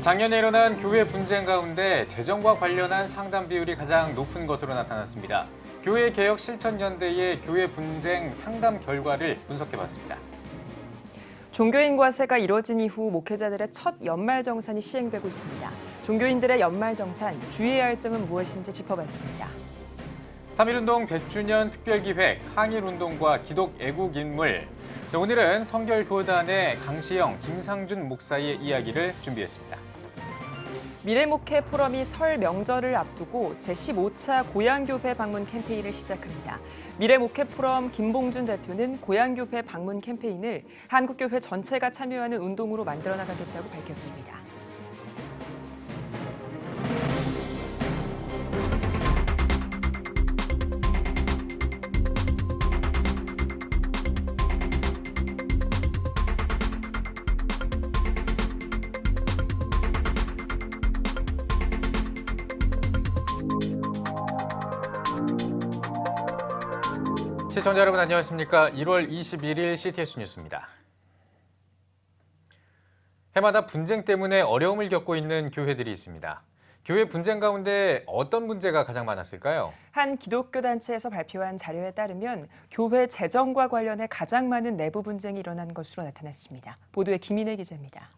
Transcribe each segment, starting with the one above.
작년에 일어난 교회 분쟁 가운데 재정과 관련한 상담 비율이 가장 높은 것으로 나타났습니다. 교회 개혁 실천연대의 교회 분쟁 상담 결과를 분석해봤습니다. 종교인 과세가 이뤄진 이후 목회자들의 첫 연말정산이 시행되고 있습니다. 종교인들의 연말정산, 주의해야 할 점은 무엇인지 짚어봤습니다. 3.1운동 100주년 특별기획, 항일운동과 기독애국인물. 오늘은 성결교단의 강시영, 김상준 목사의 이야기를 준비했습니다. 미래목회 포럼이 설 명절을 앞두고 제15차 고향교회 방문 캠페인을 시작합니다. 미래목회 포럼 김봉준 대표는 고향교회 방문 캠페인을 한국교회 전체가 참여하는 운동으로 만들어 나가겠다고 밝혔습니다. 시청자 여러분 안녕하십니까? 1월 21일 CTS 뉴스입니다. 해마다 분쟁 때문에 어려움을 겪고 있는 교회들이 있습니다. 교회 분쟁 가운데 어떤 문제가 가장 많았을까요? 한 기독교 단체에서 발표한 자료에 따르면 교회 재정과 관련해 가장 많은 내부 분쟁이 일어난 것으로 나타났습니다. 보도에 김인혜 기자입니다.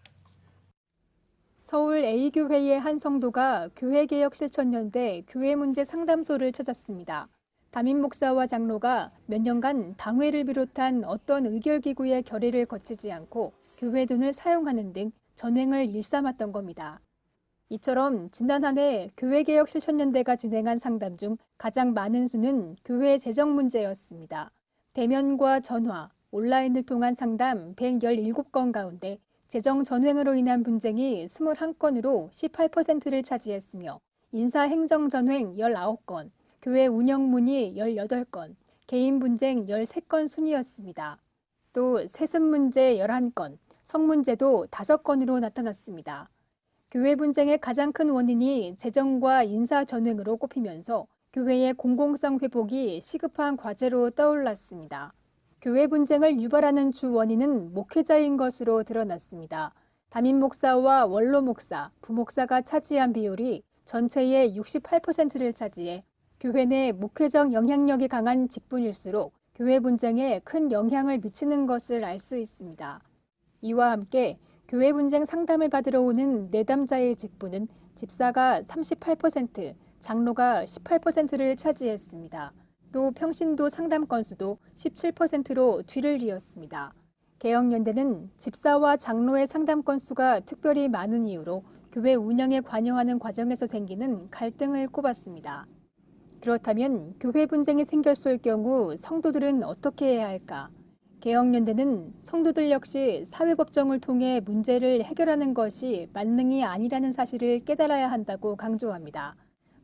서울 A교회의 한 성도가 교회개혁실천연대 교회 문제 상담소를 찾았습니다. 담임 목사와 장로가 몇 년간 당회를 비롯한 어떤 의결기구의 결의를 거치지 않고 교회 돈을 사용하는 등 전횡을 일삼았던 겁니다. 이처럼 지난 한 해 교회개혁실천연대가 진행한 상담 중 가장 많은 수는 교회 재정 문제였습니다. 대면과 전화, 온라인을 통한 상담 117건 가운데 재정 전횡으로 인한 분쟁이 21건으로 18%를 차지했으며 인사행정 전횡 19건, 교회 운영 문의 18건, 개인 분쟁 13건 순이었습니다. 또 세습 문제 11건, 성문제도 5건으로 나타났습니다. 교회 분쟁의 가장 큰 원인이 재정과 인사 전횡으로 꼽히면서 교회의 공공성 회복이 시급한 과제로 떠올랐습니다. 교회 분쟁을 유발하는 주 원인은 목회자인 것으로 드러났습니다. 담임 목사와 원로 목사, 부목사가 차지한 비율이 전체의 68%를 차지해 교회 내 목회적 영향력이 강한 직분일수록 교회 분쟁에 큰 영향을 미치는 것을 알 수 있습니다. 이와 함께 교회 분쟁 상담을 받으러 오는 내담자의 직분은 집사가 38%, 장로가 18%를 차지했습니다. 또 평신도 상담 건수도 17%로 뒤를 이었습니다. 개혁연대는 집사와 장로의 상담 건수가 특별히 많은 이유로 교회 운영에 관여하는 과정에서 생기는 갈등을 꼽았습니다. 그렇다면 교회 분쟁이 생겼을 경우 성도들은 어떻게 해야 할까? 개혁연대는 성도들 역시 사회법정을 통해 문제를 해결하는 것이 만능이 아니라는 사실을 깨달아야 한다고 강조합니다.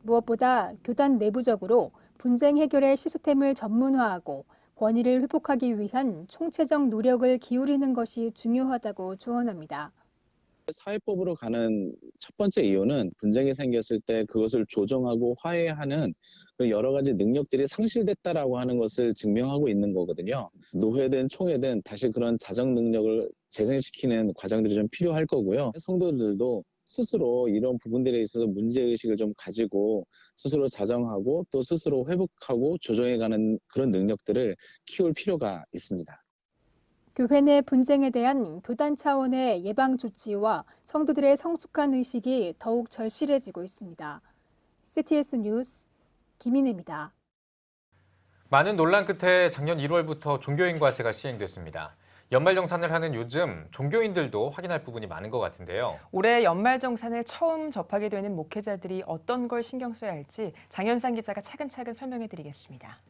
무엇보다 교단 내부적으로 분쟁 해결의 시스템을 전문화하고 권위를 회복하기 위한 총체적 노력을 기울이는 것이 중요하다고 조언합니다. 사회법으로 가는 첫 번째 이유는 분쟁이 생겼을 때 그것을 조정하고 화해하는 여러 가지 능력들이 상실됐다라고 하는 것을 증명하고 있는 거거든요. 노회든 총회든 다시 그런 자정 능력을 재생시키는 과정들이 좀 필요할 거고요. 성도들도 스스로 이런 부분들에 있어서 문제의식을 좀 가지고 스스로 자정하고 또 스스로 회복하고 조정해가는 그런 능력들을 키울 필요가 있습니다. 교회 내 분쟁에 대한 교단 차원의 예방 조치와 성도들의 성숙한 의식이 더욱 절실해지고 있습니다. CTS 뉴스 김인혜입니다. 많은 논란 끝에 작년 1월부터 종교인 과세가 시행됐습니다. 연말정산을 하는 요즘 종교인들도 확인할 부분이 많은 것 같은데요. 올해 연말정산을 처음 접하게 되는 목회자들이 어떤 걸 신경 써야 할지 장현상 기자가 차근차근 설명해드리겠습니다.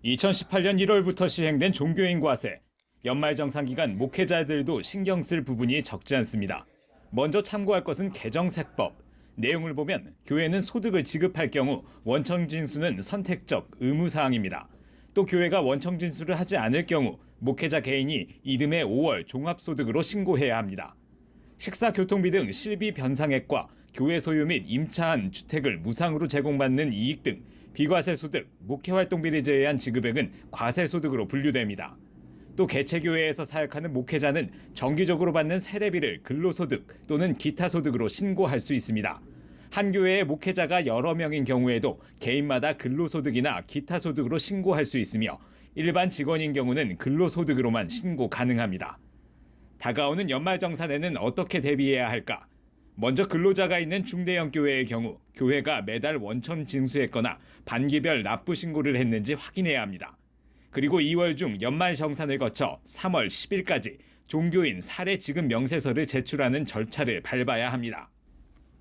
2018년 1월부터 시행된 종교인 과세. 연말정산 기간 목회자들도 신경 쓸 부분이 적지 않습니다. 먼저 참고할 것은 개정세법. 내용을 보면 교회는 소득을 지급할 경우 원청진수는 선택적 의무사항입니다. 또 교회가 원청진수를 하지 않을 경우 목회자 개인이 이듬해 5월 종합소득으로 신고해야 합니다. 식사, 교통비 등 실비 변상액과 교회 소유 및 임차한 주택을 무상으로 제공받는 이익 등 비과세 소득, 목회활동비를 제외한 지급액은 과세 소득으로 분류됩니다. 또 개체교회에서 사역하는 목회자는 정기적으로 받는 세례비를 근로소득 또는 기타 소득으로 신고할 수 있습니다. 한 교회의 목회자가 여러 명인 경우에도 개인마다 근로소득이나 기타 소득으로 신고할 수 있으며 일반 직원인 경우는 근로소득으로만 신고 가능합니다. 다가오는 연말정산에는 어떻게 대비해야 할까? 먼저 근로자가 있는 중대형 교회의 경우 교회가 매달 원천 징수했거나 반기별 납부 신고를 했는지 확인해야 합니다. 그리고 2월 중 연말정산을 거쳐 3월 10일까지 종교인 사례 지급 명세서를 제출하는 절차를 밟아야 합니다.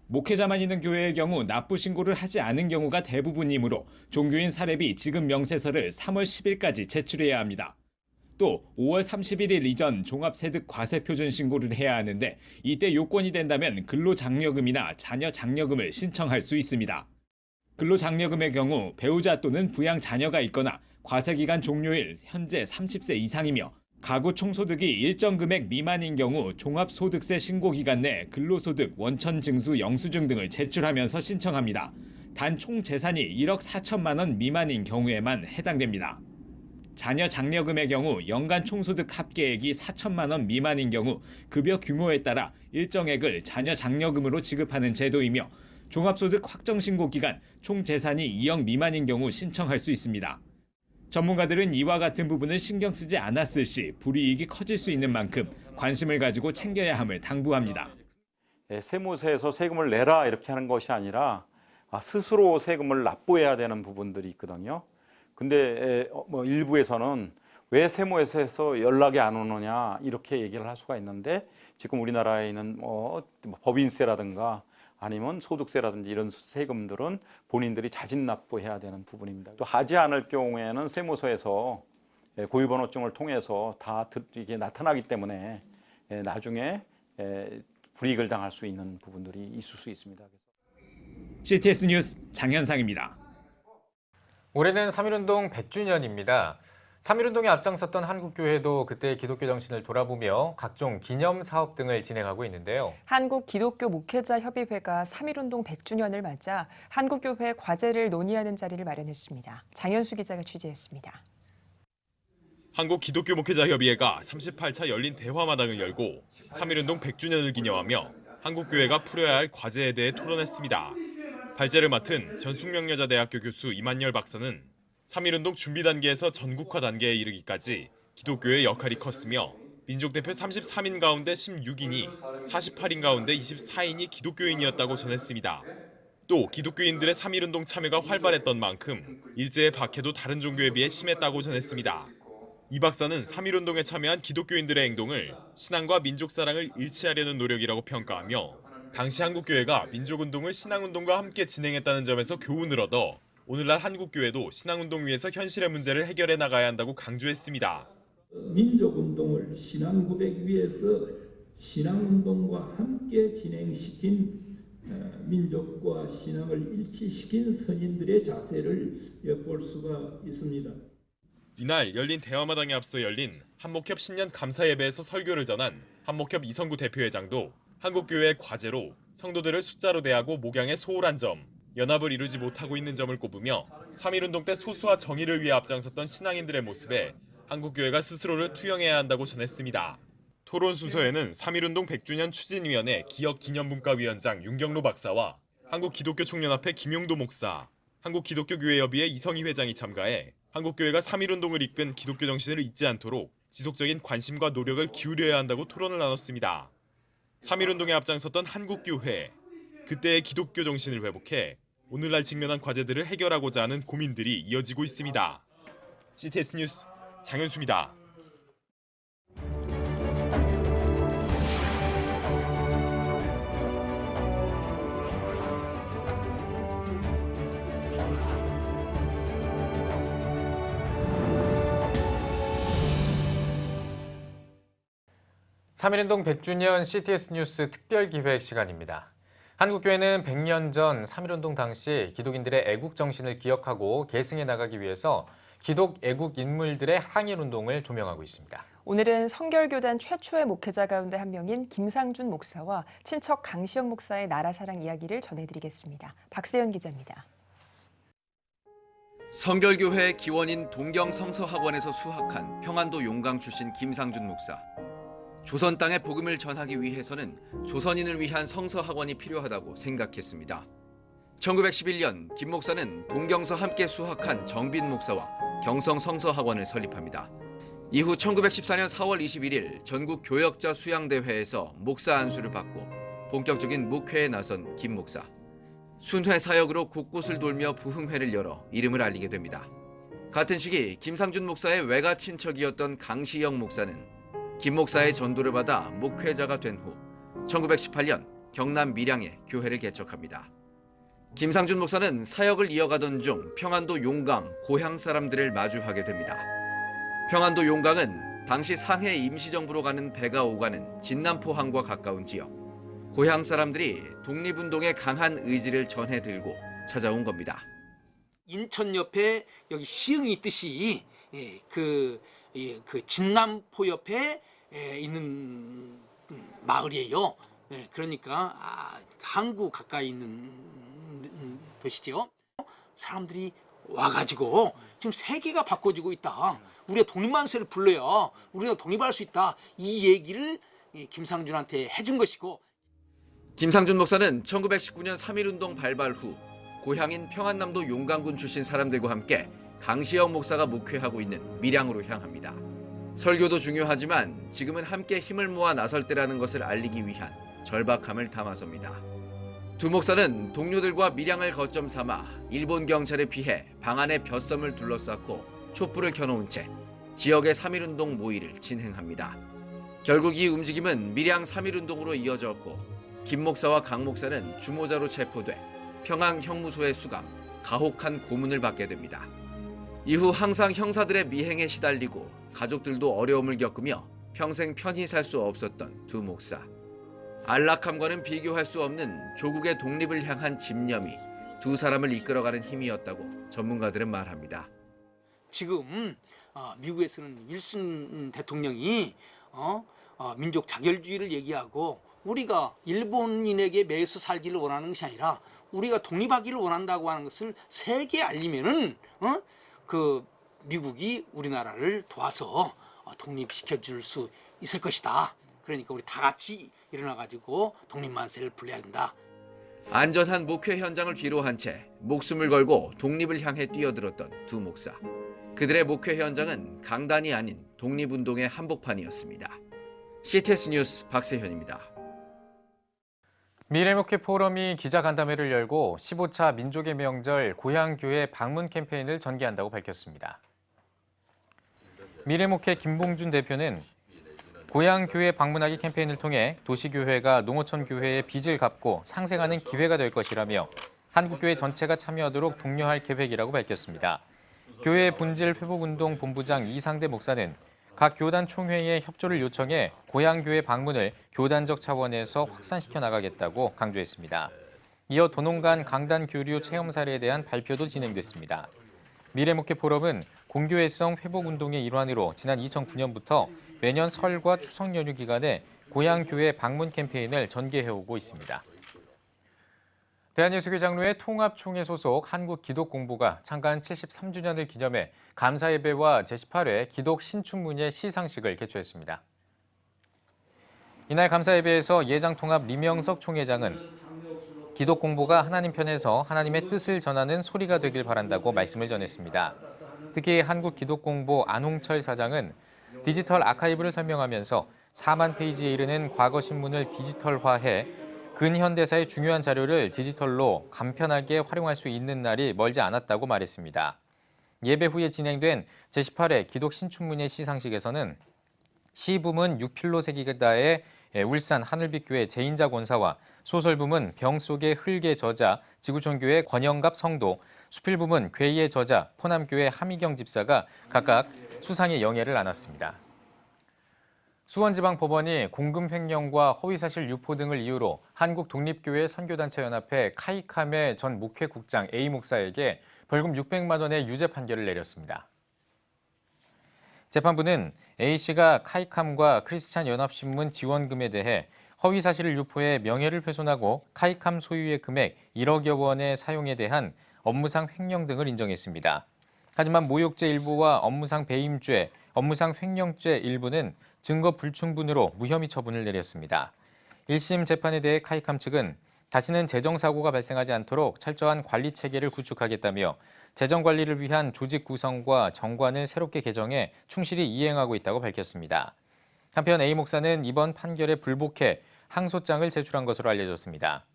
목회자만 있는 교회의 경우 납부 신고를 하지 않은 경우가 대부분이므로 종교인 사례비 지급 명세서를 3월 10일까지 제출해야 합니다. 또 5월 31일 이전 종합세득 과세표준 신고를 해야 하는데 이때 요건이 된다면 근로장려금이나 자녀장려금을 신청할 수 있습니다. 근로장려금의 경우 배우자 또는 부양 자녀가 있거나 과세기간 종료일 현재 30세 이상이며 가구 총소득이 일정 금액 미만인 경우 종합소득세 신고기간 내 근로소득 원천 징수 영수증 등을 제출하면서 신청합니다. 단 총 재산이 1억 4천만 원 미만인 경우에만 해당됩니다. 자녀 장려금의 경우 연간 총소득 합계액이 4천만 원 미만인 경우 급여 규모에 따라 일정액을 자녀 장려금으로 지급하는 제도이며 종합소득 확정신고 기간 총 재산이 2억 미만인 경우 신청할 수 있습니다. 전문가들은 이와 같은 부분을 신경 쓰지 않았을 시 불이익이 커질 수 있는 만큼 관심을 가지고 챙겨야 함을 당부합니다. 세무서에서 세금을 내라 이렇게 하는 것이 아니라 스스로 세금을 납부해야 되는 부분들이 있거든요. 근데 일부에서는 왜 세무에서 연락이 안 오느냐 이렇게 얘기를 할 수가 있는데 지금 우리나라에 있는 법인세라든가 아니면 소득세라든지 이런 세금들은 본인들이 자진 납부해야 되는 부분입니다. 또 하지 않을 경우에는 세무서에서 고유번호증을 통해서 다 이게 나타나기 때문에 나중에 불이익을 당할 수 있는 부분들이 있을 수 있습니다. CTS 뉴스 장현상입니다. 올해는 3.1운동 100주년입니다. 3.1운동에 앞장섰던 한국교회도 그때의 기독교 정신을 돌아보며 각종 기념사업 등을 진행하고 있는데요. 한국기독교목회자협의회가 3.1운동 100주년을 맞아 한국교회 과제를 논의하는 자리를 마련했습니다. 장현수 기자가 취재했습니다. 한국기독교목회자협의회가 38차 열린 대화마당을 열고 3.1운동 100주년을 기념하며 한국교회가 풀어야 할 과제에 대해 토론했습니다. 발제를 맡은 전숙명여자대학교 교수 이만열 박사는 3.1운동 준비 단계에서 전국화 단계에 이르기까지 기독교의 역할이 컸으며 민족대표 33인 가운데 16인이 48인 가운데 24인이 기독교인이었다고 전했습니다. 또 기독교인들의 3.1운동 참여가 활발했던 만큼 일제의 박해도 다른 종교에 비해 심했다고 전했습니다. 이 박사는 3.1운동에 참여한 기독교인들의 행동을 신앙과 민족사랑을 일치하려는 노력이라고 평가하며 당시 한국교회가 민족운동을 신앙운동과 함께 진행했다는 점에서 교훈을 얻어 오늘날 한국교회도 신앙운동 위에서 현실의 문제를 해결해 나가야 한다고 강조했습니다. 민족운동을 신앙고백 위에서 신앙운동과 함께 진행시킨 민족과 신앙을 일치시킨 선인들의 자세를 엿볼 수가 있습니다. 이날 열린 대화마당에 앞서 열린 한목협 신년 감사예배에서 설교를 전한 한목협 이성구 대표회장도 한국교회의 과제로 성도들을 숫자로 대하고 목양에 소홀한 점, 연합을 이루지 못하고 있는 점을 꼽으며 3.1운동 때 소수와 정의를 위해 앞장섰던 신앙인들의 모습에 한국교회가 스스로를 투영해야 한다고 전했습니다. 토론 순서에는 3.1운동 100주년 추진위원회 기억기념문과위원장 윤경로 박사와 한국기독교총연합회 김용도 목사, 한국기독교교회협의회 이성희 회장이 참가해 한국교회가 3.1운동을 이끈 기독교 정신을 잊지 않도록 지속적인 관심과 노력을 기울여야 한다고 토론을 나눴습니다. 3.1운동에 앞장섰던 한국교회, 그때의 기독교 정신을 회복해 오늘날 직면한 과제들을 해결하고자 하는 고민들이 이어지고 있습니다. CTS 뉴스 장현수입니다. (3.1운동) 100주년 CTS 뉴스 특별기획 시간입니다. 한국교회는 100년 전 3.1운동 당시 기독인들의 애국 정신을 기억하고 계승해 나가기 위해서 기독 애국 인물들의 항일운동을 조명하고 있습니다. 오늘은 성결교단 최초의 목회자 가운데 한 명인 김상준 목사와 친척 강시영 목사의 나라사랑 이야기를 전해드리겠습니다. 박세연 기자입니다. 성결교회 기원인 동경성서학원에서 수학한 평안도 용강 출신 김상준 목사. 조선 땅에 복음을 전하기 위해서는 조선인을 위한 성서학원이 필요하다고 생각했습니다. 1911년 김 목사는 동경서 함께 수학한 정빈 목사와 경성 성서학원을 설립합니다. 이후 1914년 4월 21일 전국 교역자 수양대회에서 목사 안수를 받고 본격적인 목회에 나선 김 목사. 순회 사역으로 곳곳을 돌며 부흥회를 열어 이름을 알리게 됩니다. 같은 시기 김상준 목사의 외가 친척이었던 강시영 목사는 김 목사의 전도를 받아 목회자가 된 후 1918년 경남 밀양에 교회를 개척합니다. 김상준 목사는 사역을 이어가던 중 평안도 용강 고향 사람들을 마주하게 됩니다. 평안도 용강은 당시 상해 임시정부로 가는 배가 오가는 진남포항과 가까운 지역. 고향 사람들이 독립운동의 강한 의지를 전해 들고 찾아온 겁니다. 인천 옆에 여기 시흥이 있듯이 그 진남포 옆에 있는 마을이에요. 그러니까 항구 가까이 있는 도시죠. 사람들이 와가지고 지금 세계가 바꿔지고 있다. 우리가 독립만세를 불러야 우리가 독립할 수 있다. 이 얘기를 김상준한테 해준 것이고. 김상준 목사는 1919년 3.1운동 발발 후 고향인 평안남도 용강군 출신 사람들과 함께 강시영 목사가 목회하고 있는 밀양으로 향합니다. 설교도 중요하지만 지금은 함께 힘을 모아 나설 때라는 것을 알리기 위한 절박함을 담아섭니다. 두 목사는 동료들과 밀양을 거점 삼아 일본 경찰에 피해 방 안에 벼섬을 둘러쌌고 촛불을 켜놓은 채 지역의 3.1운동 모의를 진행합니다. 결국 이 움직임은 밀양 3.1운동으로 이어졌고 김 목사와 강 목사는 주모자로 체포돼 평양 형무소에 수감, 가혹한 고문을 받게 됩니다. 이후 항상 형사들의 미행에 시달리고 가족들도 어려움을 겪으며 평생 편히 살 수 없었던 두 목사. 안락함과는 비교할 수 없는 조국의 독립을 향한 집념이 두 사람을 이끌어가는 힘이었다고 전문가들은 말합니다. 지금 미국에서는 윌슨 대통령이 민족 자결주의를 얘기하고 우리가 일본인에게 매여서 살기를 원하는 것이 아니라 우리가 독립하기를 원한다고 하는 것을 세계에 알리면은 그 미국이 우리나라를 도와서 독립시켜 줄 수 있을 것이다. 그러니까 우리 다 같이 일어나 가지고 독립만세를 불러야 된다. 안전한 목회 현장을 뒤로한 채 목숨을 걸고 독립을 향해 뛰어들었던 두 목사. 그들의 목회 현장은 강단이 아닌 독립운동의 한복판이었습니다. CTS 뉴스 박세현입니다. 미래목회 포럼이 기자간담회를 열고 15차 민족의 명절 고향교회 방문 캠페인을 전개한다고 밝혔습니다. 미래목회 김봉준 대표는 고향교회 방문하기 캠페인을 통해 도시교회가 농어촌교회의 빚을 갚고 상생하는 기회가 될 것이라며 한국교회 전체가 참여하도록 독려할 계획이라고 밝혔습니다. 교회 분질 회복운동 본부장 이상대 목사는 각 교단 총회에 협조를 요청해 고향교회 방문을 교단적 차원에서 확산시켜 나가겠다고 강조했습니다. 이어 도농간 강단 교류 체험 사례에 대한 발표도 진행됐습니다. 미래목회 포럼은 공교회성 회복운동의 일환으로 지난 2009년부터 매년 설과 추석 연휴 기간에 고향교회 방문 캠페인을 전개해오고 있습니다. 대한예수교 장로회 통합총회 소속 한국기독공보가 창간 73주년을 기념해 감사예배와 제18회 기독 신춘문예 시상식을 개최했습니다. 이날 감사예배에서 예장통합 리명석 총회장은 기독공보가 하나님 편에서 하나님의 뜻을 전하는 소리가 되길 바란다고 말씀을 전했습니다. 특히 한국기독공보 안홍철 사장은 디지털 아카이브를 설명하면서 4만 페이지에 이르는 과거 신문을 디지털화해 근현대사의 중요한 자료를 디지털로 간편하게 활용할 수 있는 날이 멀지 않았다고 말했습니다. 예배 후에 진행된 제18회 기독 신춘문예 시상식에서는 시부문 6필로세기다의 울산 하늘빛교회 제인자 권사와 소설부문 병 속의 흙의 저자 지구촌교회 권영갑 성도, 수필부문 괴의 저자 포남교회 하미경 집사가 각각 수상의 영예를 안았습니다. 수원지방법원이 공금 횡령과 허위사실 유포 등을 이유로 한국독립교회 선교단체연합회 카이캄의 전 목회국장 A 목사에게 벌금 600만 원의 유죄 판결을 내렸습니다. 재판부는 A씨가 카이캄과 크리스찬 연합신문 지원금에 대해 허위사실을 유포해 명예를 훼손하고 카이캄 소유의 금액 1억여 원의 사용에 대한 업무상 횡령 등을 인정했습니다. 하지만 모욕죄 일부와 업무상 배임죄, 업무상 횡령죄 일부는 증거 불충분으로 무혐의 처분을 내렸습니다. 1심 재판에 대해 카이캄 측은 다시는 재정사고가 발생하지 않도록 철저한 관리 체계를 구축하겠다며 재정관리를 위한 조직 구성과 정관을 새롭게 개정해 충실히 이행하고 있다고 밝혔습니다. 한편 A 목사는 이번 판결에 불복해 항소장을 제출한 것으로 알려졌습니다.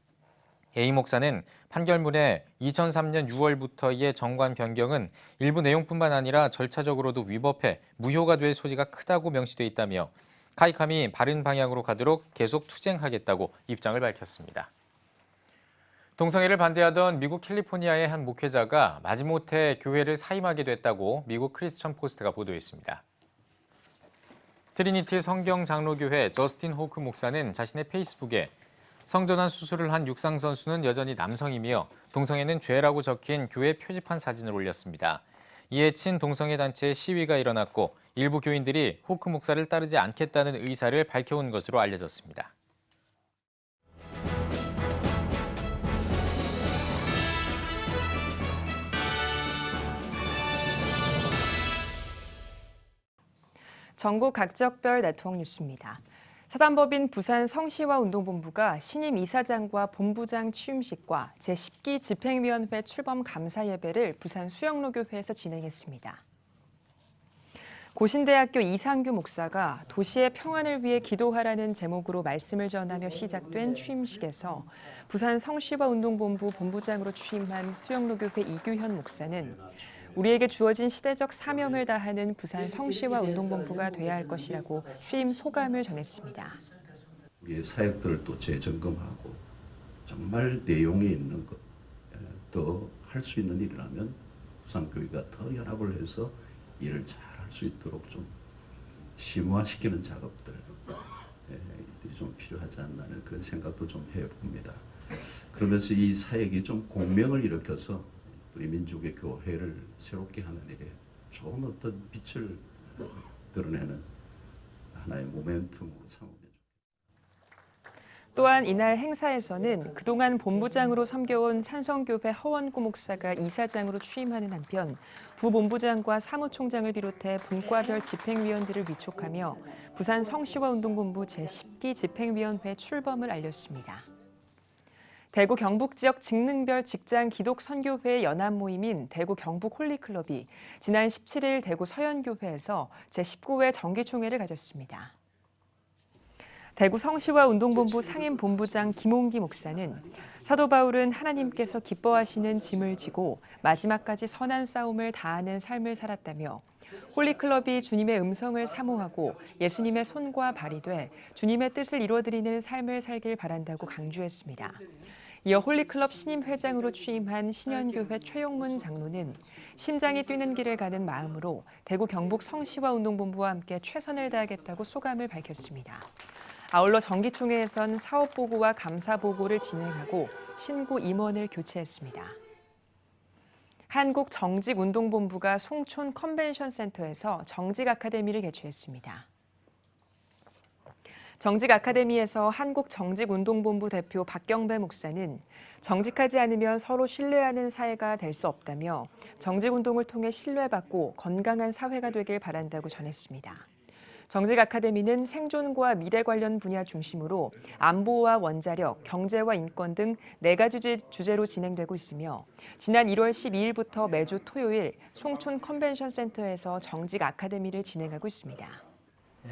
A 목사는 판결문에 2003년 6월부터의 정관 변경은 일부 내용뿐만 아니라 절차적으로도 위법해 무효가 될 소지가 크다고 명시돼 있다며 카이캄이 바른 방향으로 가도록 계속 투쟁하겠다고 입장을 밝혔습니다. 동성애를 반대하던 미국 캘리포니아의 한 목회자가 마지못해 교회를 사임하게 됐다고 미국 크리스천 포스트가 보도했습니다. 트리니티 성경장로교회 저스틴 호크 목사는 자신의 페이스북에 성전환 수술을 한 육상 선수는 여전히 남성이며 동성애는 죄라고 적힌 교회 표지판 사진을 올렸습니다. 이에 친동성애 단체의 시위가 일어났고 일부 교인들이 호크 목사를 따르지 않겠다는 의사를 밝혀온 것으로 알려졌습니다. 전국 각적별 네트워크 뉴스입니다. 사단법인 부산 성시화운동본부가 신임 이사장과 본부장 취임식과 제10기 집행위원회 출범 감사 예배를 부산 수영로교회에서 진행했습니다. 고신대학교 이상규 목사가 도시의 평안을 위해 기도하라는 제목으로 말씀을 전하며 시작된 취임식에서 부산 성시화운동본부 본부장으로 취임한 수영로교회 이규현 목사는 우리에게 주어진 시대적 사명을 다하는 부산 성시화운동본부가 돼야 할 것이라고 취임 소감을 전했습니다. 우리의 사역들을 또 재점검하고 정말 내용이 있는 것, 더 할 수 있는 일이라면 부산교회가 더 연합을 해서 일을 잘 할 수 있도록 좀 심화시키는 작업들 좀 필요하지 않나 하는 그런 생각도 좀 해봅니다. 그러면서 이 사역이 좀 공명을 일으켜서 우리 민족의 교회를 새롭게 하는 일에 좋은 어떤 빛을 드러내는 하나의 모멘텀으로 삼으면 또한 이날 행사에서는 그동안 본부장으로 섬겨온 산성교회 허원구 목사가 이사장으로 취임하는 한편 부본부장과 사무총장을 비롯해 분과별 집행위원들을 위촉하며 부산 성시화운동본부 제10기 집행위원회 출범을 알렸습니다. 대구 경북 지역 직능별 직장 기독 선교회의 연합 모임인 대구 경북 홀리클럽이 지난 17일 대구 서현교회에서 제19회 정기총회를 가졌습니다. 대구 성시화운동본부 상임본부장 김홍기 목사는 사도 바울은 하나님께서 기뻐하시는 짐을 지고 마지막까지 선한 싸움을 다하는 삶을 살았다며 홀리클럽이 주님의 음성을 사모하고 예수님의 손과 발이 돼 주님의 뜻을 이루어드리는 삶을 살길 바란다고 강조했습니다. 이어 홀리클럽 신임 회장으로 취임한 신현교회 최용문 장로는 심장이 뛰는 길을 가는 마음으로 대구 경북 성시화운동본부와 함께 최선을 다하겠다고 소감을 밝혔습니다. 아울러 정기총회에선 사업보고와 감사보고를 진행하고 신고 임원을 교체했습니다. 한국정직운동본부가 송촌 컨벤션센터에서 정직아카데미를 개최했습니다. 정직아카데미에서 한국정직운동본부 대표 박경배 목사는 정직하지 않으면 서로 신뢰하는 사회가 될 수 없다며 정직운동을 통해 신뢰받고 건강한 사회가 되길 바란다고 전했습니다. 정직아카데미는 생존과 미래 관련 분야 중심으로 안보와 원자력, 경제와 인권 등 4가지 주제로 진행되고 있으며 지난 1월 12일부터 매주 토요일 송촌 컨벤션센터에서 정직아카데미를 진행하고 있습니다.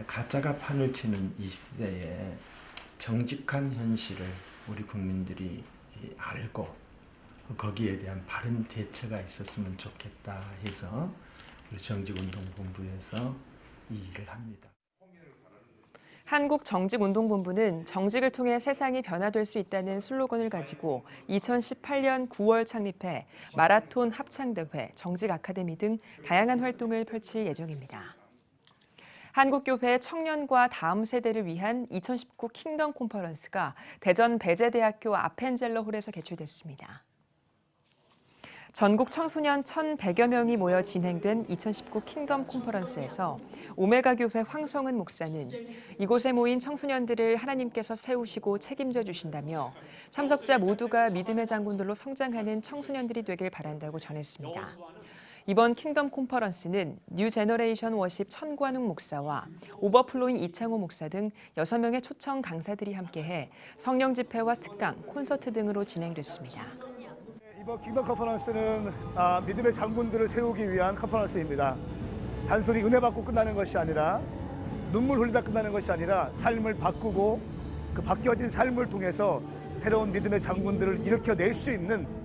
가짜가 판을 치는 이 시대에 정직한 현실을 우리 국민들이 알고 거기에 대한 바른 대처가 있었으면 좋겠다 해서 우리 정직운동본부에서 이 일을 합니다. 한국정직운동본부는 정직을 통해 세상이 변화될 수 있다는 슬로건을 가지고 2018년 9월 창립해 마라톤 합창대회, 정직아카데미 등 다양한 활동을 펼칠 예정입니다. 한국교회 청년과 다음 세대를 위한 2019 킹덤 컨퍼런스가 대전 배재대학교 아펜젤러홀에서 개최됐습니다. 전국 청소년 1,100여 명이 모여 진행된 2019 킹덤 컨퍼런스에서 오메가교회 황성은 목사는 이곳에 모인 청소년들을 하나님께서 세우시고 책임져 주신다며 참석자 모두가 믿음의 장군들로 성장하는 청소년들이 되길 바란다고 전했습니다. 이번 킹덤 콘퍼런스는 뉴 제너레이션 워십 천관웅 목사와 오버플로잉 이창호 목사 등 6명의 초청 강사들이 함께해 성령 집회와 특강, 콘서트 등으로 진행됐습니다. 이번 킹덤 컨퍼런스는 믿음의 장군들을 세우기 위한 컨퍼런스입니다. 단순히 은혜 받고 끝나는 것이 아니라 눈물 흘리다 끝나는 것이 아니라 삶을 바꾸고 그 바뀌어진 삶을 통해서 새로운 믿음의 장군들을 일으켜낼 수 있는.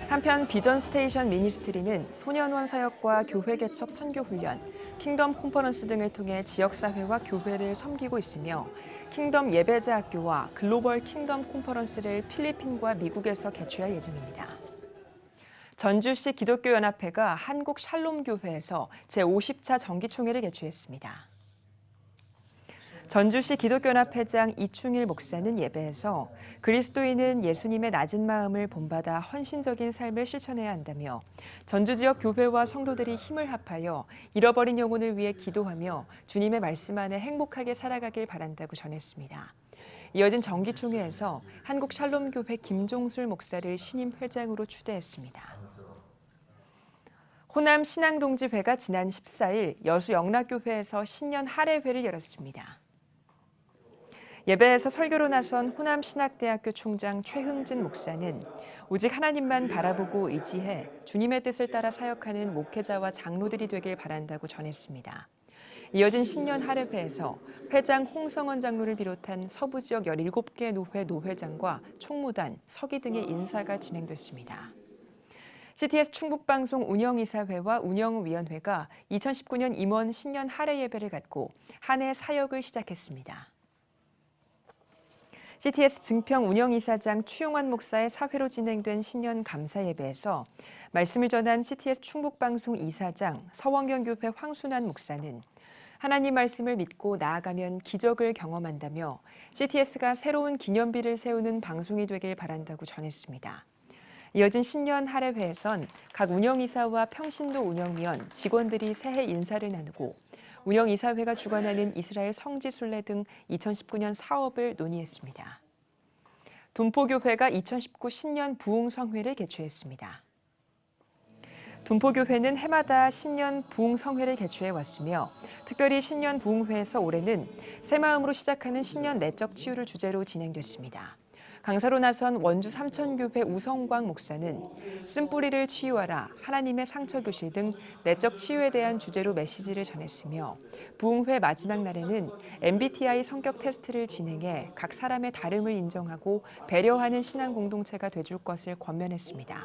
한편 비전 스테이션 미니스트리는 소년원 사역과 교회 개척 선교 훈련, 킹덤 콘퍼런스 등을 통해 지역사회와 교회를 섬기고 있으며 킹덤 예배자 학교와 글로벌 킹덤 콘퍼런스를 필리핀과 미국에서 개최할 예정입니다. 전주시 기독교연합회가 한국 샬롬교회에서 제50차 정기총회를 개최했습니다. 전주시 기독교연합회장 이충일 목사는 예배에서 그리스도인은 예수님의 낮은 마음을 본받아 헌신적인 삶을 실천해야 한다며 전주 지역 교회와 성도들이 힘을 합하여 잃어버린 영혼을 위해 기도하며 주님의 말씀 안에 행복하게 살아가길 바란다고 전했습니다. 이어진 정기총회에서 한국 샬롬교회 김종술 목사를 신임 회장으로 추대했습니다. 호남 신앙동지회가 지난 14일 여수 영락교회에서 신년 할애회를 열었습니다. 예배에서 설교로 나선 호남신학대학교 총장 최흥진 목사는 오직 하나님만 바라보고 의지해 주님의 뜻을 따라 사역하는 목회자와 장로들이 되길 바란다고 전했습니다. 이어진 신년 할애회에서 회장 홍성원 장로를 비롯한 서부 지역 17개 노회 노회장과 총무단, 서기 등의 인사가 진행됐습니다. CTS 충북방송 운영이사회와 운영위원회가 2019년 임원 신년 할애 예배를 갖고 한 해 사역을 시작했습니다. CTS 증평 운영이사장 추용환 목사의 사회로 진행된 신년 감사 예배에서 말씀을 전한 CTS 충북방송 이사장 서원경교회 황순환 목사는 하나님 말씀을 믿고 나아가면 기적을 경험한다며 CTS가 새로운 기념비를 세우는 방송이 되길 바란다고 전했습니다. 이어진 신년 할애회에선 각 운영이사와 평신도 운영위원, 직원들이 새해 인사를 나누고 운영이사회가 주관하는 이스라엘 성지순례 등 2019년 사업을 논의했습니다. 둔포교회가 2019 신년 부흥성회를 개최했습니다. 둔포교회는 해마다 신년 부흥성회를 개최해왔으며 특별히 신년 부흥회에서 올해는 새 마음으로 시작하는 신년 내적 치유를 주제로 진행됐습니다. 강사로 나선 원주 삼천교회 우성광 목사는 쓴뿌리를 치유하라, 하나님의 상처교실 등 내적 치유에 대한 주제로 메시지를 전했으며 부흥회 마지막 날에는 MBTI 성격 테스트를 진행해 각 사람의 다름을 인정하고 배려하는 신앙 공동체가 돼줄 것을 권면했습니다.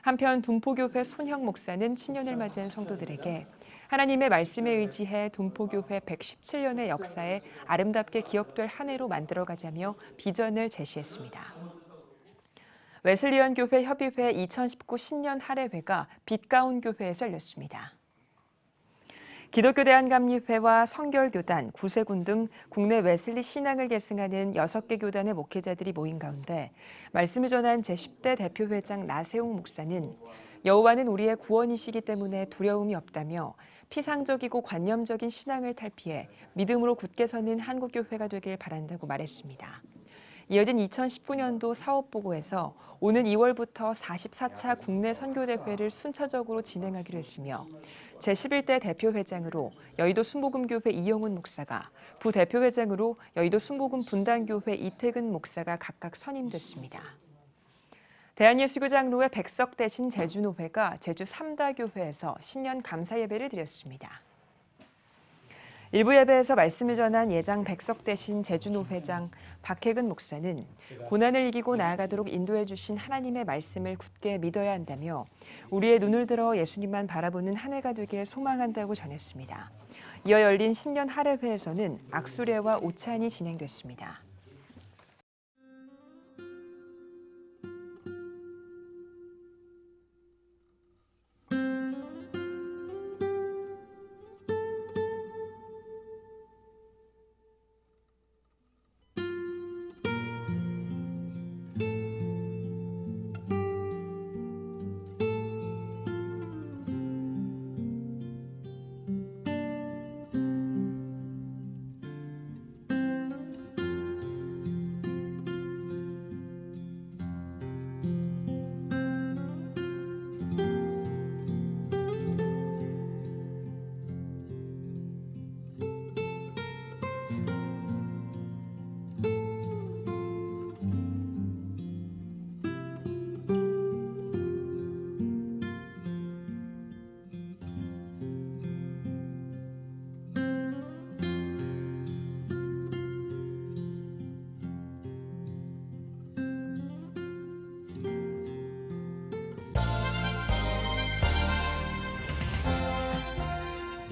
한편 둔포교회 손형 목사는 신년을 맞이한 성도들에게 하나님의 말씀에 의지해 둔포교회 117년의 역사에 아름답게 기억될 한 해로 만들어가자며 비전을 제시했습니다. 웨슬리언 교회 협의회 2019 신년 할애회가 빛가운 교회에서 열렸습니다. 기독교 대한감리회와 성결교단, 구세군 등 국내 웨슬리 신앙을 계승하는 6개 교단의 목회자들이 모인 가운데 말씀을 전한 제10대 대표회장 나세웅 목사는 여호와는 우리의 구원이시기 때문에 두려움이 없다며 피상적이고 관념적인 신앙을 탈피해 믿음으로 굳게 서는 한국교회가 되길 바란다고 말했습니다. 이어진 2019년도 사업보고에서 오는 2월부터 44차 국내 선교대회를 순차적으로 진행하기로 했으며 제11대 대표회장으로 여의도 순복음교회 이영훈 목사가, 부대표회장으로 여의도 순복음 분당교회 이태근 목사가 각각 선임됐습니다. 대한예수교 장로회 백석 대신 제주노회가 제주 3다교회에서 신년 감사 예배를 드렸습니다. 일부 예배에서 말씀을 전한 예장 백석 대신 제주노회장 박혜근 목사는 고난을 이기고 나아가도록 인도해 주신 하나님의 말씀을 굳게 믿어야 한다며 우리의 눈을 들어 예수님만 바라보는 한 해가 되길 소망한다고 전했습니다. 이어 열린 신년 할애회에서는 악수례와 오찬이 진행됐습니다.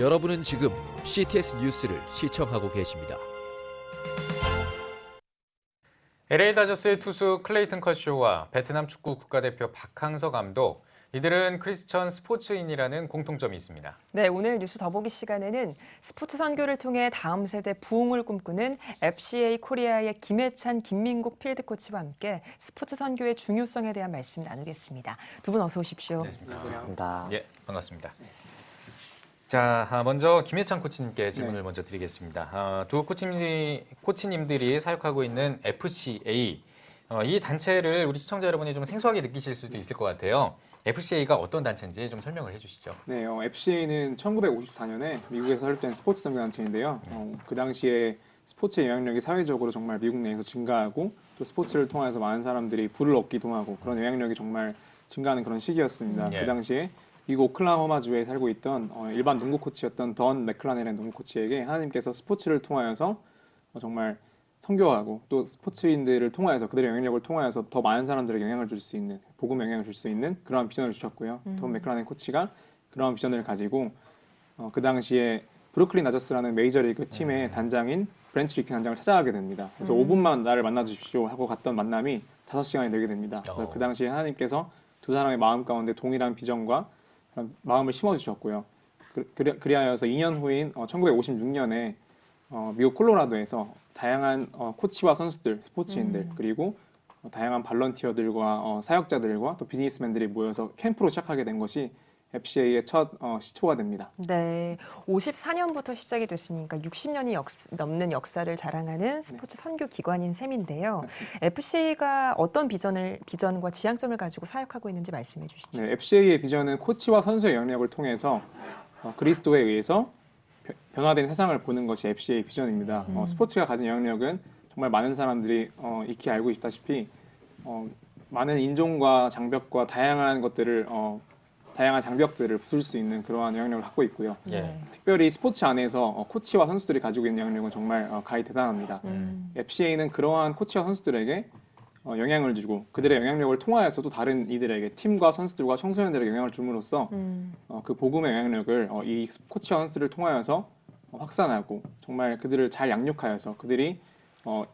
여러분은 지금 CTS 뉴스를 시청하고 계십니다. LA 다저스의 투수 클레이튼 커쇼와 베트남 축구 국가대표 박항서 감독, 이들은 크리스천 스포츠인이라는 공통점이 있습니다. 네, 오늘 뉴스 더보기 시간에는 스포츠 선교를 통해 다음 세대 부흥을 꿈꾸는 FCA 코리아의 김해찬, 김민국 필드코치와 함께 스포츠 선교의 중요성에 대한 말씀 나누겠습니다. 두 분 어서 오십시오. 네, 반갑습니다. 예, 반갑습니다. 자, 먼저 김해찬 코치님께 질문을 먼저 드리겠습니다. 두 코치님들이 사역하고 있는 FCA, 이 단체를 우리 시청자 여러분이 좀 생소하게 느끼실 수도 있을 것 같아요. FCA가 어떤 단체인지 좀 설명을 해주시죠. 네, FCA는 1954년에 미국에서 설립된 스포츠 선교단체인데요. 그 당시에 스포츠의 영향력이 사회적으로 정말 미국 내에서 증가하고 또 스포츠를 통해서 많은 사람들이 부를 얻기도 하고 그런 영향력이 정말 증가하는 그런 시기였습니다. 그 당시에 미국 오클라호마주에 살고 있던 일반 농구 코치였던 던 맥클라넨의 농구 코치에게 하나님께서 스포츠를 통하여서 정말 선교하고 또 스포츠인들을 통하여서 그들의 영향력을 통하여서 더 많은 사람들에게 영향을 줄 수 있는, 복음의 영향을 줄 수 있는 그러한 비전을 주셨고요. 던 맥클라넨 코치가 그러한 비전을 가지고 그 당시에 브루클린 다저스라는 메이저리그 팀의 단장인 브랜치 리키 단장을 찾아가게 됩니다. 그래서 5분만 나를 만나 주십시오 하고 갔던 만남이 5시간이 되게 됩니다. 그래서 그 당시에 하나님께서 두 사람의 마음 가운데 동일한 비전과 마음을 심어주셨고요. 그리하여서 2년 후인 1956년에 미국 콜로라도에서 다양한 코치와 선수들, 스포츠인들 그리고 다양한 발런티어들과 사역자들과 또 비즈니스맨들이 모여서 캠프로 시작하게 된 것이 FCA의 첫 시초가 됩니다. 네, 54년부터 시작이 됐으니까 60년이 넘는 역사를 자랑하는 스포츠 선교 기관인 셈인데요. 맞습니다. FCA가 어떤 비전과 지향점을 가지고 사역하고 있는지 말씀해 주시죠. 네, FCA의 비전은 코치와 선수의 영향력을 통해서 그리스도에 의해서 변화된 세상을 보는 것이 FCA의 비전입니다. 스포츠가 가진 영향력은 정말 많은 사람들이 익히 알고 있다시피 많은 인종과 장벽과 다양한 장벽들을 부술 수 있는 그러한 영향력을 갖고 있고요. 특별히 스포츠 안에서 코치와 선수들이 가지고 있는 영향력은 정말 가히 대단합니다. FCA는 그러한 코치와 선수들에게 영향을 주고 그들의 영향력을 통하여서 또 다른 이들에게 팀과 선수들과 청소년들에게 영향을 줌으로써 그 복음의 영향력을 이 코치와 선수들을 통하여서 확산하고 정말 그들을 잘 양육하여서 그들이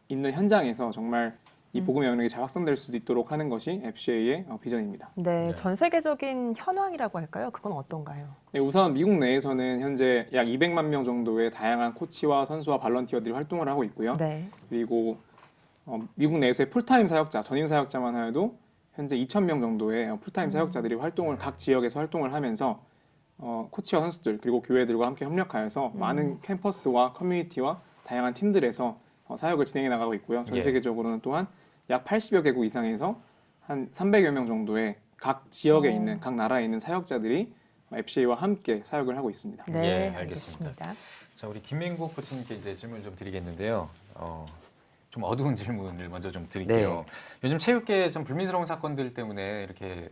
있는 현장에서 정말 이 복음의 영향력이 잘 확산될 수 있도록 하는 것이 FCA의 비전입니다. 네, 전 세계적인 현황이라고 할까요? 그건 어떤가요? 네, 우선 미국 내에서는 현재 약 200만 명 정도의 다양한 코치와 선수와 발런티어들이 활동을 하고 있고요. 그리고 미국 내에서의 풀타임 사역자, 전임 사역자만 하여도 현재 2,000명 정도의 풀타임 사역자들이 각 지역에서 활동을 하면서 코치와 선수들 그리고 교회들과 함께 협력하여서 많은 캠퍼스와 커뮤니티와 다양한 팀들에서 사역을 진행해 나가고 있고요. 전 세계적으로는 또한 약 80여 개국 이상에서 한 300여 명 정도의 각 지역에 있는, 각 나라에 있는 사역자들이 FCA와 함께 사역을 하고 있습니다. 네, 알겠습니다. 자, 우리 김민국 코치님께 이제 질문을 좀 드리겠는데요. 좀 어두운 질문을 먼저 좀 드릴게요. 요즘 체육계에 좀 불미스러운 사건들 때문에 이렇게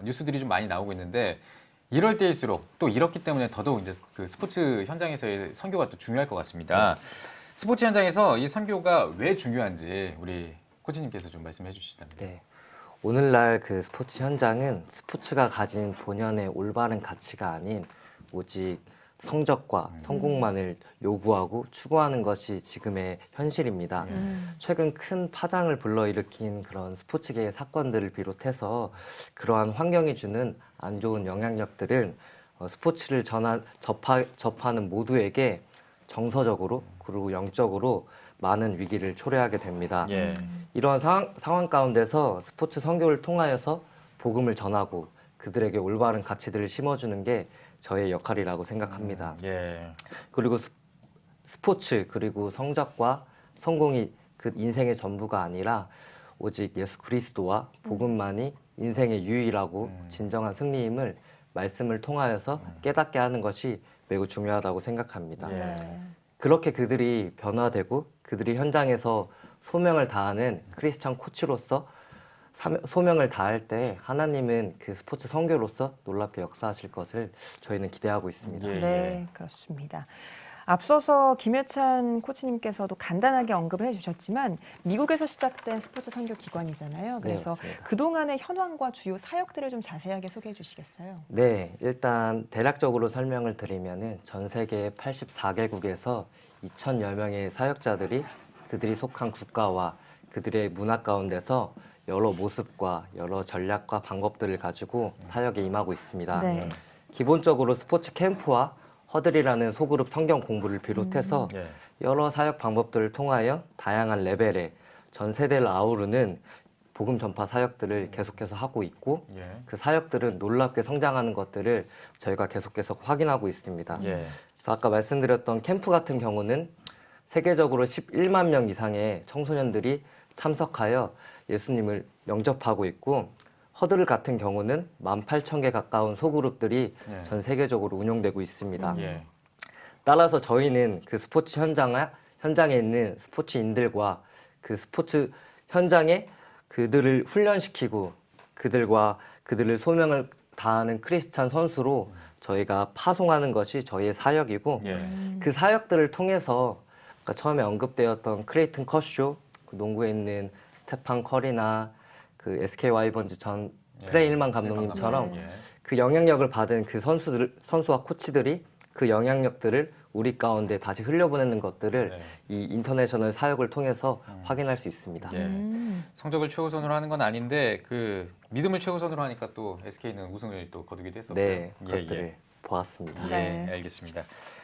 뉴스들이 좀 많이 나오고 있는데 이럴 때일수록 또 이렇기 때문에 더더욱 이제 그 스포츠 현장에서의 선교가 또 중요할 것 같습니다. 스포츠 현장에서 이 선교가 왜 중요한지 우리 코치님께서 좀 말씀해 주시다면. 네. 오늘날 그 스포츠 현장은 스포츠가 가진 본연의 올바른 가치가 아닌 오직 성적과 성공만을 요구하고 추구하는 것이 지금의 현실입니다. 최근 큰 파장을 불러일으킨 그런 스포츠계의 사건들을 비롯해서 그러한 환경이 주는 안 좋은 영향력들은 스포츠를 접하는 모두에게 정서적으로 그리고 영적으로 많은 위기를 초래하게 됩니다. 이러한 상황 가운데서 스포츠 선교를 통하여서 복음을 전하고 그들에게 올바른 가치들을 심어주는 게 저의 역할이라고 생각합니다. 그리고 스포츠 그리고 성적과 성공이 그 인생의 전부가 아니라 오직 예수 그리스도와 복음만이 인생의 유일하고 진정한 승리임을 말씀을 통하여서 깨닫게 하는 것이 매우 중요하다고 생각합니다. 그렇게 그들이 변화되고 그들이 현장에서 소명을 다하는 크리스천 코치로서 소명을 다할 때 하나님은 그 스포츠 선교로서 놀랍게 역사하실 것을 저희는 기대하고 있습니다. 네, 그렇습니다. 앞서서 김해찬 코치님께서도 간단하게 언급을 해주셨지만 미국에서 시작된 스포츠 선교 기관이잖아요. 그래서 네, 그동안의 현황과 주요 사역들을 좀 자세하게 소개해 주시겠어요? 네, 일단 대략적으로 설명을 드리면은 전 세계 84개국에서 2,000여 명의 사역자들이 그들이 속한 국가와 그들의 문화 가운데서 여러 모습과 여러 전략과 방법들을 가지고 사역에 임하고 있습니다. 네. 기본적으로 스포츠 캠프와 허들이라는 소그룹 성경 공부를 비롯해서 여러 사역 방법들을 통하여 다양한 레벨의 전 세대를 아우르는 복음 전파 사역들을 계속해서 하고 있고 그 사역들은 놀랍게 성장하는 것들을 저희가 계속해서 확인하고 있습니다. 그래서 아까 말씀드렸던 캠프 같은 경우는 세계적으로 11만 명 이상의 청소년들이 참석하여 예수님을 영접하고 있고 허들 같은 경우는 18,000개 가까운 소그룹들이 전 세계적으로 운영되고 있습니다. 따라서 저희는 그 스포츠 현장에 있는 스포츠인들과 그 스포츠 현장에 그들을 훈련시키고 그들을 소명을 다하는 크리스찬 선수로 저희가 파송하는 것이 저희의 사역이고 그 사역들을 통해서 아까 처음에 언급되었던 크레이튼 컷쇼, 그 농구에 있는 스테판 커리나 그 SK 와이번즈 전 트레이 힐만 감독님처럼 그 영향력을 받은 그 선수와 코치들이 그 영향력들을 우리 가운데 다시 흘려보내는 것들을 이 인터내셔널 사역을 통해서 확인할 수 있습니다. 성적을 최우선으로 하는 건 아닌데 그 믿음을 최우선으로 하니까 또 SK는 우승을 또 거두기도 했었고요. 네, 그것들을 보았습니다. 알겠습니다.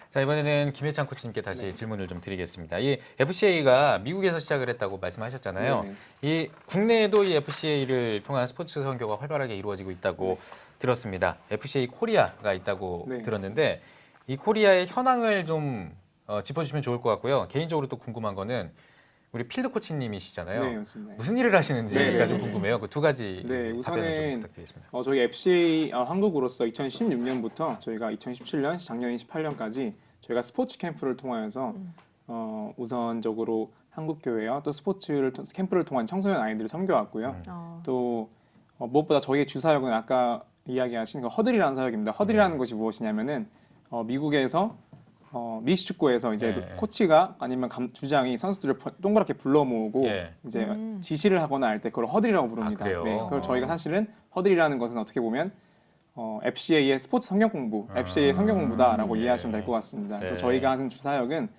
자, 이번에는 김해찬 코치님께 다시 질문을 좀 드리겠습니다. 이 FCA가 미국에서 시작을 했다고 말씀하셨잖아요. 이 국내에도 이 FCA를 통한 스포츠 선교가 활발하게 이루어지고 있다고 들었습니다. FCA 코리아가 있다고 들었는데 이 코리아의 현황을 좀 짚어주시면 좋을 것 같고요. 개인적으로 또 궁금한 거는 우리 필드 코치님이시잖아요. 네, 맞습니다. 무슨 일을 하시는지가 좀 궁금해요. 그 두 가지 답변을 좀 우선은 부탁드리겠습니다. 저희 FCA 한국으로서 2016년부터 저희가 2017년, 작년 28년까지 저희가 스포츠 캠프를 통하여서 우선적으로 한국 교회와 또 캠프를 통한 청소년 아이들을 섬겨왔고요. 또 무엇보다 저희의 주 사역은 아까 이야기하신 그 허들이라는 사역입니다. 허들이라는 것이 무엇이냐면은 미국에서 미식축구에서 이제 코치가 아니면 주장이 선수들을 동그랗게 불러 모으고 이제 지시를 하거나 할 때 그걸 허들이라고 부릅니다. 그걸 저희가 사실은 허들이라는 것은 어떻게 보면 FCA의 스포츠 성경 공부, FCA의 성경 공부다라고 이해하시면 될 것 같습니다. 그래서 저희가 하는 주 사역은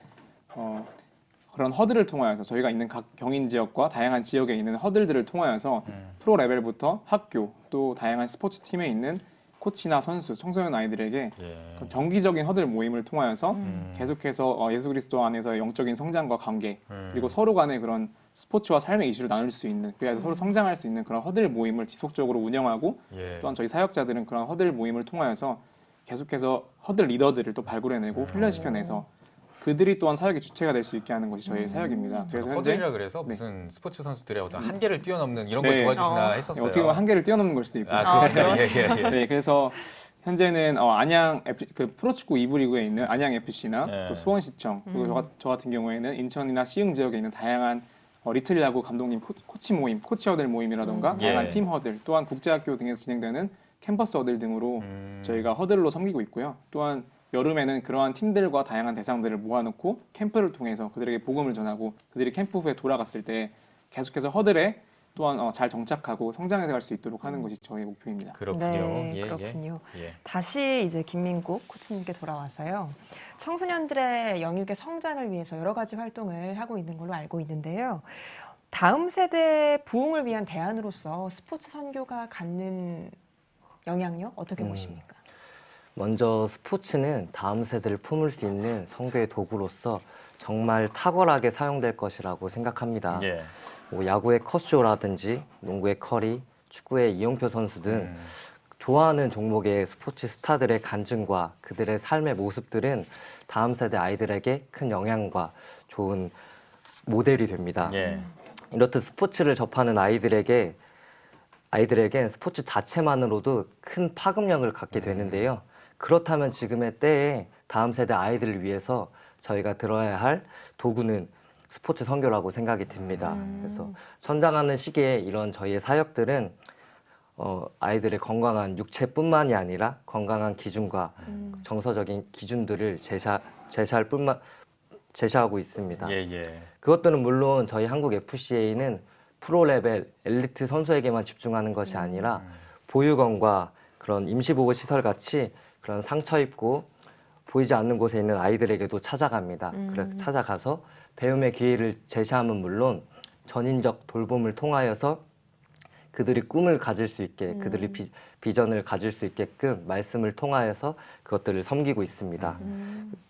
그런 허들을 통하여서 저희가 있는 각 경인 지역과 다양한 지역에 있는 허들들을 통하여서 프로 레벨부터 학교 또 다양한 스포츠 팀에 있는 코치나 선수, 청소년 아이들에게 정기적인 허들 모임을 통하여서 계속해서 예수 그리스도 안에서의 영적인 성장과 관계 그리고 서로 간의 그런 스포츠와 삶의 이슈를 나눌 수 있는 그래서 서로 성장할 수 있는 그런 허들 모임을 지속적으로 운영하고 또한 저희 사역자들은 그런 허들 모임을 통하여서 계속해서 허들 리더들을 또 발굴해내고 훈련시켜내서 그들이 또한 사역의 주체가 될 수 있게 하는 것이 저희의 사역입니다. 그래서 허들이라 그래서 무슨 스포츠 선수들의 어떤 한계를 뛰어넘는 이런 걸 도와주시나 했었어요. 어떻게 보면 한계를 뛰어넘는 걸 수도 있고. 네, 그래서 현재는 안양 그 프로축구 2부 리그에 있는 안양 FC나 또 수원시청 그리고 저 같은 경우에는 인천이나 시흥 지역에 있는 다양한 리틀 야구 감독님 코치 모임, 코치 허들 모임이라던가 다양한 팀 허들, 또한 국제학교 등에서 진행되는 캠퍼스 허들 등으로 저희가 허들로 섬기고 있고요. 또한 여름에는 그러한 팀들과 다양한 대상들을 모아놓고 캠프를 통해서 그들에게 복음을 전하고 그들이 캠프 후에 돌아갔을 때 계속해서 허들에 또한 잘 정착하고 성장해 갈 수 있도록 하는 것이 저의 목표입니다. 그렇군요. 네, 그렇군요. 다시 이제 김민국 코치님께 돌아와서요. 청소년들의 영육의 성장을 위해서 여러 가지 활동을 하고 있는 걸로 알고 있는데요. 다음 세대 부흥을 위한 대안으로서 스포츠 선교가 갖는 영향력 어떻게 보십니까? 먼저 스포츠는 다음 세대를 품을 수 있는 선교의 도구로서 정말 탁월하게 사용될 것이라고 생각합니다. 뭐 야구의 컷쇼라든지 농구의 커리, 축구의 이용표 선수 등 좋아하는 종목의 스포츠 스타들의 간증과 그들의 삶의 모습들은 다음 세대 아이들에게 큰 영향과 좋은 모델이 됩니다. 이렇듯 스포츠를 접하는 아이들에겐 스포츠 자체만으로도 큰 파급력을 갖게 되는데요. 그렇다면 지금의 때에 다음 세대 아이들을 위해서 저희가 들어야 할 도구는 스포츠 선교라고 생각이 듭니다. 그래서 성장하는 시기에 이런 저희의 사역들은 아이들의 건강한 육체뿐만이 아니라 건강한 기준과 정서적인 기준들을 제시하고 있습니다. 그것들은 물론 저희 한국 FCA는 프로 레벨 엘리트 선수에게만 집중하는 것이 아니라 보육원과 그런 임시보호 시설 같이 그런 상처 입고 보이지 않는 곳에 있는 아이들에게도 찾아갑니다. 그래서 찾아가서 배움의 기회를 제시함은 물론 전인적 돌봄을 통하여서 그들이 꿈을 가질 수 있게, 그들이 비전을 가질 수 있게끔 말씀을 통하여서 그것들을 섬기고 있습니다.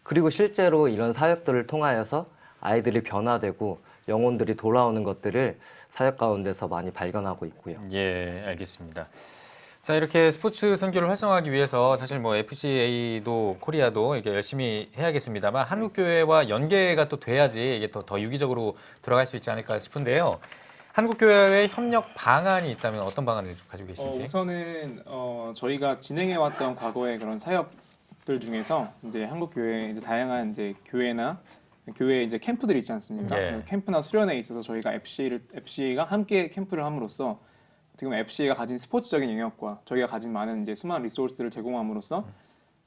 그리고 실제로 이런 사역들을 통하여서 아이들이 변화되고 영혼들이 돌아오는 것들을 사역 가운데서 많이 발견하고 있고요. 예, 알겠습니다. 자, 이렇게 스포츠 선교를 활성화하기 위해서 사실 뭐 FCA도 코리아도 이게 열심히 해야겠습니다만 한국교회와 연계가 또 돼야지 이게 더 유기적으로 들어갈 수 있지 않을까 싶은데요. 한국교회의 협력 방안이 있다면 어떤 방안을 가지고 계신지? 우선은 저희가 진행해왔던 과거의 그런 사역들 중에서 이제 한국교회 이제 다양한 이제 교회나 교회 이제 캠프들이 있지 않습니까? 캠프나 수련회에 있어서 저희가 FCA가 함께 캠프를 함으로써 지금 FCA가 가진 스포츠적인 영역과 저희가 가진 많은 이제 수많은 리소스를 제공함으로써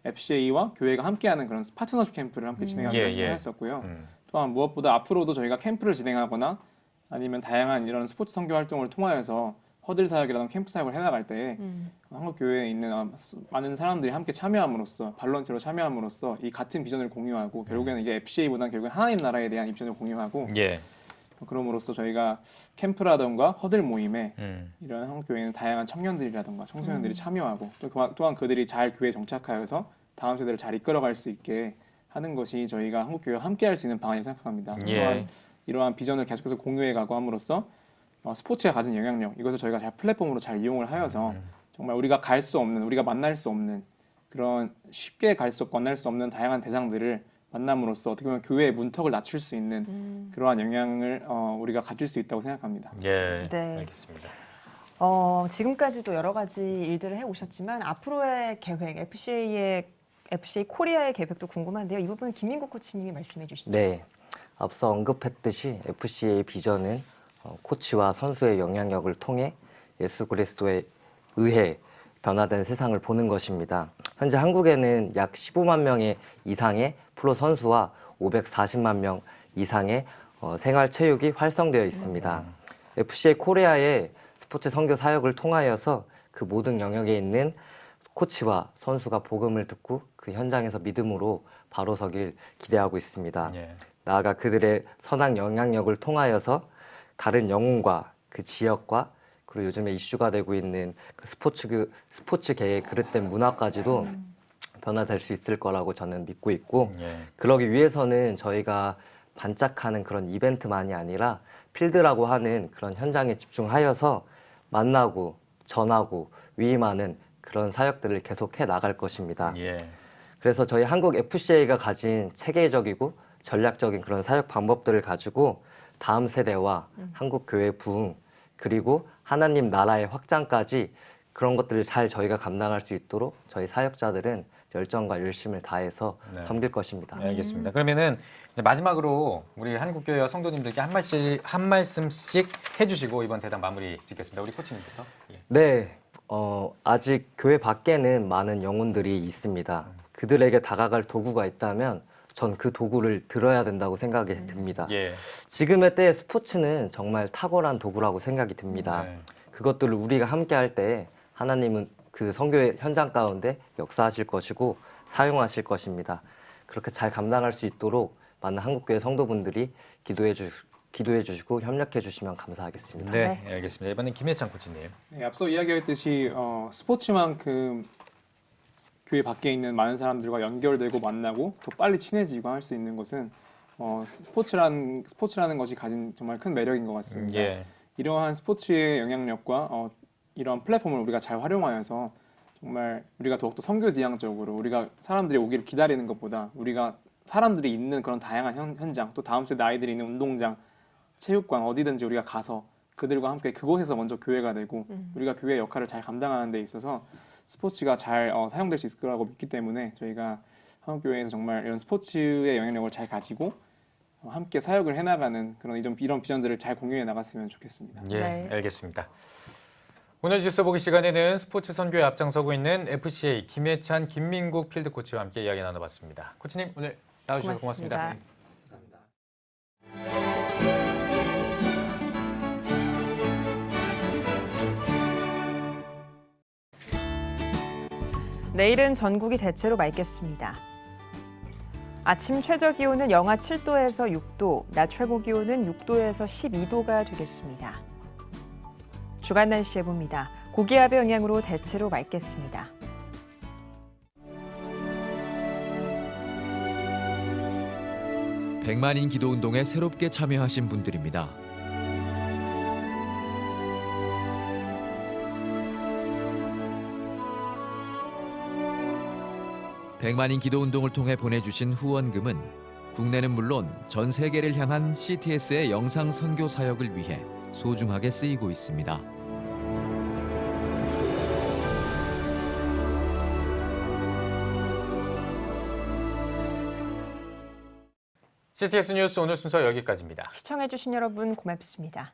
FCA와 교회가 함께하는 그런 파트너십 캠프를 함께 진행하기로 했었고요. 또한 무엇보다 앞으로도 저희가 캠프를 진행하거나 아니면 다양한 이런 스포츠 선교 활동을 통하여서 허들 사역이라든가 캠프 사역을 해나갈 때 한국 교회에 있는 많은 사람들이 함께 참여함으로써 발런티어로 참여함으로써 이 같은 비전을 공유하고 결국에는 이게 FCA보다는 결국엔 하나님 나라에 대한 이 비전을 공유하고 그럼으로써 저희가 캠프라던가 허들 모임에 이런 한국 교회는 다양한 청년들이라던가 청소년들이 참여하고 또한 그들이 잘 교회에 정착하여서 다음 세대를 잘 이끌어갈 수 있게 하는 것이 저희가 한국 교회와 함께 할 수 있는 방안이라고 생각합니다. 또한 이러한 비전을 계속해서 공유해가고 함으로써 스포츠가 가진 영향력 이것을 저희가 잘 플랫폼으로 잘 이용을 하여서 정말 우리가 갈 수 없는 우리가 만날 수 없는 그런 쉽게 만날 수 없는 다양한 대상들을 만남으로써 어떻게 보면 교회의 문턱을 낮출 수 있는 그러한 영향을 우리가 가질 수 있다고 생각합니다. 네, 알겠습니다. 지금까지도 여러 가지 일들을 해오셨지만 앞으로의 계획, FCA 코리아의 계획도 궁금한데요. 이 부분은 김민국 코치님이 말씀해 주시죠. 네, 앞서 언급했듯이 FCA의 비전은 코치와 선수의 영향력을 통해 예수 그리스도에 의해 변화된 세상을 보는 것입니다. 현재 한국에는 약 15만 명 이상의 프로 선수와 540만 명 이상의 생활체육이 활성되어 있습니다. FCA 코리아의 스포츠 선교 사역을 통하여서 그 모든 영역에 있는 코치와 선수가 복음을 듣고 그 현장에서 믿음으로 바로 서길 기대하고 있습니다. 나아가 그들의 선한 영향력을 통하여서 다른 영혼과 그 지역과 그리고 요즘에 이슈가 되고 있는 그 스포츠계의 그릇된 문화까지도 변화될 수 있을 거라고 저는 믿고 있고 그러기 위해서는 저희가 반짝하는 그런 이벤트만이 아니라 필드라고 하는 그런 현장에 집중하여서 만나고 전하고 위임하는 그런 사역들을 계속해 나갈 것입니다. 그래서 저희 한국 FCA가 가진 체계적이고 전략적인 그런 사역 방법들을 가지고 다음 세대와 한국 교회 부흥 그리고 하나님 나라의 확장까지 그런 것들을 잘 저희가 감당할 수 있도록 저희 사역자들은 열정과 열심을 다해서 섬길 것입니다. 알겠습니다. 그러면은 이제 마지막으로 우리 한국교회와 성도님들께 한 말씀씩 해주시고 이번 대담 마무리 짓겠습니다. 우리 코치님부터. 네, 아직 교회 밖에는 많은 영혼들이 있습니다. 그들에게 다가갈 도구가 있다면 전 그 도구를 들어야 된다고 생각이 듭니다. 지금의 때의 스포츠는 정말 탁월한 도구라고 생각이 듭니다. 그것들을 우리가 함께 할 때 하나님은 그 선교의 현장 가운데 역사하실 것이고 사용하실 것입니다. 그렇게 잘 감당할 수 있도록 많은 한국교회 성도분들이 기도해 주시고 협력해 주시면 감사하겠습니다. 네, 알겠습니다. 이번엔 김혜찬 코치님. 네, 앞서 이야기했듯이 스포츠만큼 교회 밖에 있는 많은 사람들과 연결되고 만나고 더 빨리 친해지고 할 수 있는 것은 스포츠라는 것이 가진 정말 큰 매력인 것 같습니다. 이러한 스포츠의 영향력과 이런 플랫폼을 우리가 잘 활용하여서 정말 우리가 더욱더 선교지향적으로 우리가 사람들이 오기를 기다리는 것보다 우리가 사람들이 있는 그런 다양한 현장 또 다음 세대 아이들이 있는 운동장, 체육관 어디든지 우리가 가서 그들과 함께 그곳에서 먼저 교회가 되고 우리가 교회의 역할을 잘 감당하는 데 있어서 스포츠가 잘 사용될 수 있을 거라고 믿기 때문에 저희가 한국교회에서 정말 이런 스포츠의 영향력을 잘 가지고 함께 사역을 해나가는 이런 비전들을 잘 공유해 나갔으면 좋겠습니다. 알겠습니다. 오늘 뉴스 보기 시간에는 스포츠 선교에 앞장서고 있는 FCA 김해찬, 김민국 필드 코치와 함께 이야기 나눠봤습니다. 코치님 오늘 나와주셔서 고맙습니다. 내일은 전국이 대체로 맑겠습니다. 아침 최저 기온은 영하 7도에서 6도, 낮 최고 기온은 6도에서 12도가 되겠습니다. 주간 날씨 해봅니다. 고기압의 영향으로 대체로 맑겠습니다. 백만인 기도운동에 새롭게 참여하신 분들입니다. 백만인 기도운동을 통해 보내주신 후원금은 국내는 물론 전 세계를 향한 CTS의 영상 선교 사역을 위해 소중하게 쓰이고 있습니다. CTS 뉴스 오늘 순서 여기까지입니다. 시청해주신 여러분 고맙습니다.